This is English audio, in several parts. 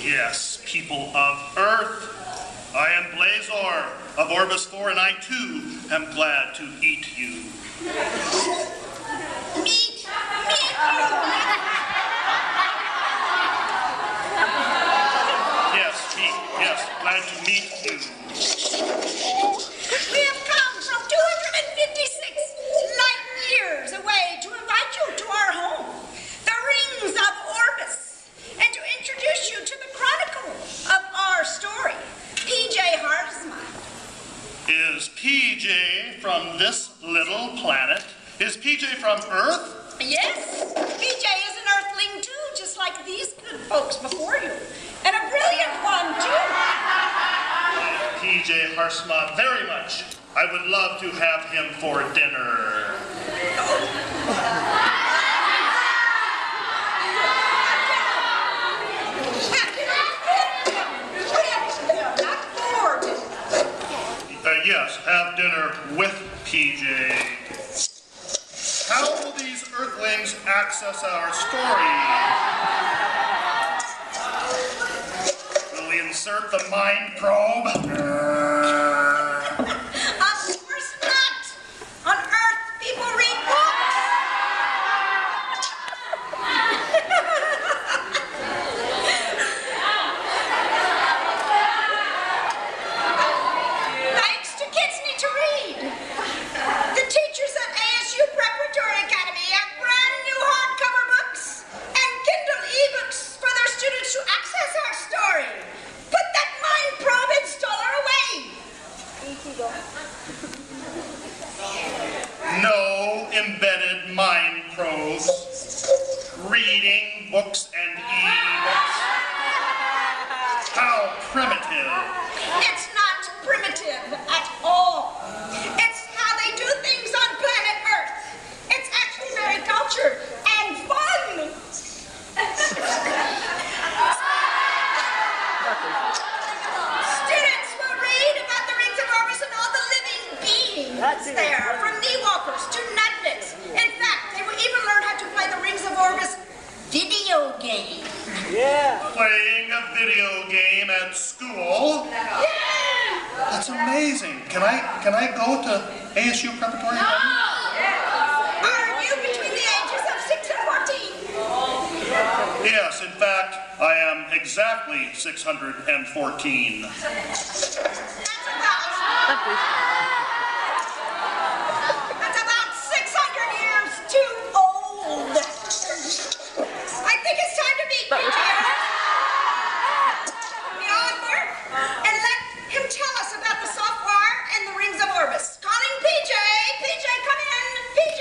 Yes, people of Earth. I am Blazor of Orbis 4, and I too am glad to eat you. Meat! Yes, glad to meet you. We have come from 256 light years away to invite you to our home, the Rings of Orbis, and to introduce you to the chronicle of our story, PJ Haarsma. Is PJ from this little planet? Is PJ from Earth? Yes, PJ is an Earthling too, just like these good folks before you. And a brilliant one, too. PJ Haarsma very much. I would love to have him for dinner. Not for dinner. Yes, have dinner with PJ. How will these Earthlings access our story? Insert the mind probe. Of course not. On Earth, people read books. Thanks to kids need to read. The teachers at ASU Preparatory Academy have brand new hardcover books and Kindle ebooks for their students to access our story. Put that mind probe installer away! No embedded mind probes. Reading books and e-books. How primitive. It's not primitive at all. It's how they do things on planet Earth. It's actually very cultured and fun. Students will read about the Rings of Orbis and all the living beings there, from knee walkers to nutmits. In fact, they will even learn how to play the Rings of Orbis video game. Yeah. Playing a video game at school? Yeah. That's amazing. Can I go to ASU Preparatory? Are you between the ages of 6 and 14? Yes, in fact, I am exactly 614. That's about 600 years too old. I think it's time to meet PJ. The author, and let him tell us about the Softwire and the Rings of Orbis. Calling PJ. PJ, come in. PJ.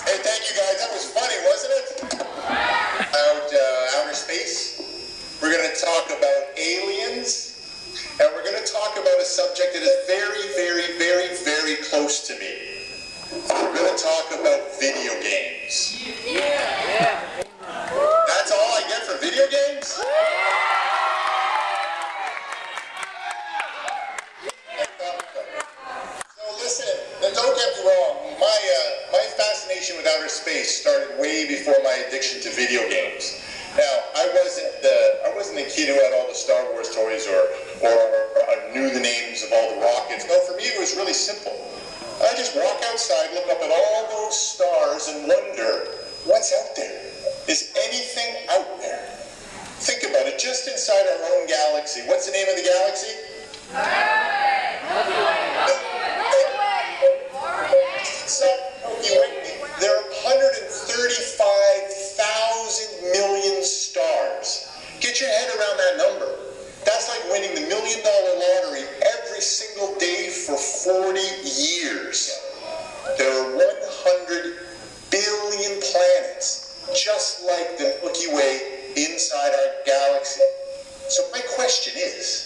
Hey, thank you guys. That was funny, wasn't it? Outer space. We're going to talk about aliens, and we're going to talk about a subject that is very, very, very, very close to me. We're going to talk about video games. Yeah. That's all I get for video games? So listen, now don't get me wrong. My fascination with outer space started way before my addiction to video games. Now, I wasn't a kid who had all the Star Wars toys or knew the names of all the rockets. No, for me it was really simple. I just walk outside, look up at all those stars and wonder, what's out there? Is anything out there? Think about it, just inside our own galaxy. What's the name of the galaxy? There are 135,000 million stars. Get your head around that number. That's like winning the $1 million lottery every single day for 40 years. There are 100 billion planets, just like the Milky Way inside our galaxy. So my question is,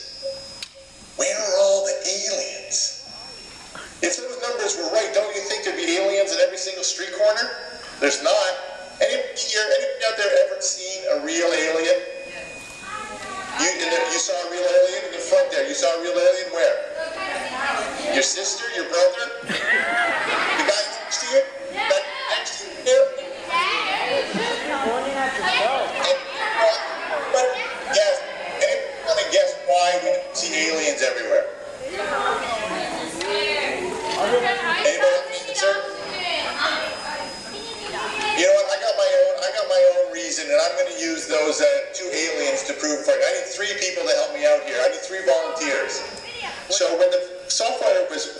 where are all the aliens? If those numbers were right, don't you think there'd be aliens at every single street corner? There's not. Anybody out there ever seen a real alien? You saw a real alien in the front there. You saw a real alien where? Your sister? Your brother? The guy next to you?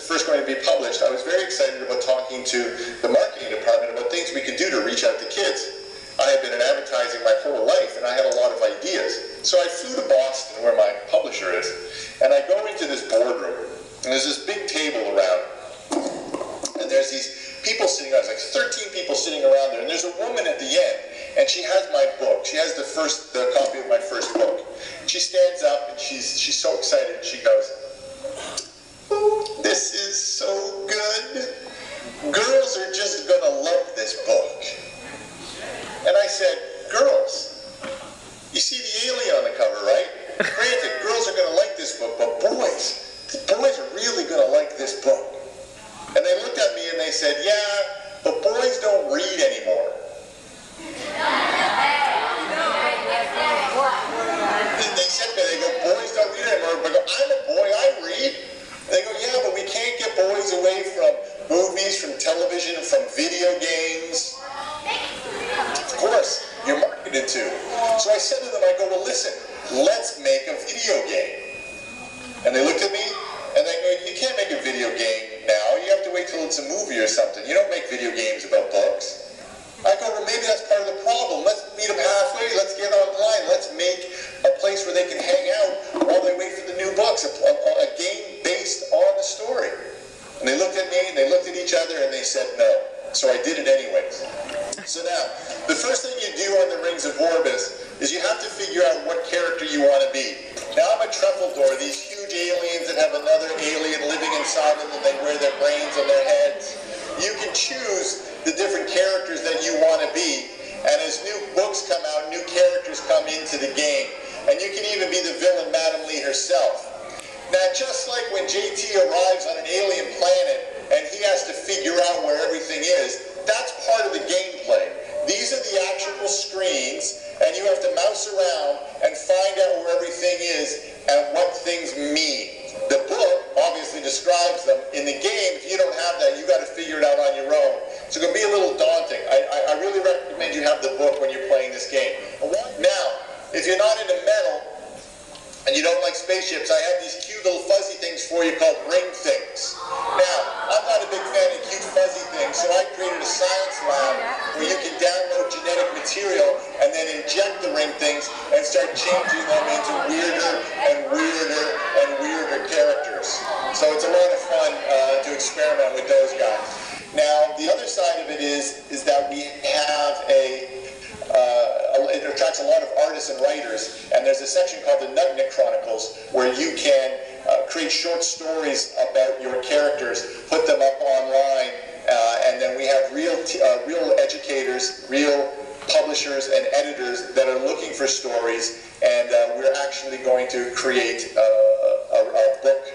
first going to be published, I was very excited about talking to the marketing department about things we could do to reach out to kids. I had been in advertising my whole life, and I had a lot of ideas. So I flew to Boston, where my publisher is, and I go into this boardroom, and there's this big table around, and there's these people sitting around, there's like 13 people sitting around there, and there's a woman at the end, and she has my book. She has the copy of my first book. She stands up, and she's so excited, and she goes, "This is so good. Girls are just gonna love this book." And I said, "Girls, you see the alien on the cover, right? Granted, girls are going to like this book, but boys are really going to like this book." And they looked at me and they said, "Yeah, but boys don't read anymore." They said that, they go, "Boys don't read anymore." I go, "I'm a boy, I read." They go, "Yeah, but we can't get boys away from movies, from television, from video games." Of course, you're marketed to. So I said to them, I go, "Well, listen, let's make a video game." And they looked at me, and they go, "You can't make a video game now. You have to wait till it's a movie or something. You don't make video games about books." I go, "Well, maybe that's part of the problem. Let's meet them halfway. Let's get online. Let's make a place where they can hang out while they wait for the new books, a game based on the story." And they looked at me, and they looked at each other, and they said no. So I did it anyways. So now, the first thing you do on the Rings of Orbis is you have to figure out what character you want to be. Now I'm a Truffledore, these huge aliens that have another alien living inside them, and they wear their brains on their heads. You can choose the different characters that you want to be, and as new books come out, new characters come into the game. And you can even be the villain, Madam Lee herself. Now, just like when JT arrives on an alien planet, and he has to figure out where everything is, that's part of the gameplay. These are the actual screens, and you have to mouse around and find out where everything is and what things mean. The book obviously describes them. In the game, if you don't have that, you got to figure it out on your own. So it can be a little daunting. I really recommend you have the book when you're playing this game. Now, if you're not into metal, and you don't like spaceships, I have these cute little fuzzy things for you called ring things. Now, I'm not a big fan of cute fuzzy things, so I created a science lab where you can download genetic material and then inject the ring things and start changing them into weirder and weirder and weirder characters. So it's a lot of fun to experiment with those guys. Now, the other side of it is that we have it attracts a lot of artists and writers, and there's a section called the Nugget Chronicles where you can create short stories about your characters, put them up online, and then we have real educators, real publishers and editors that are looking for stories, and we're actually going to create a book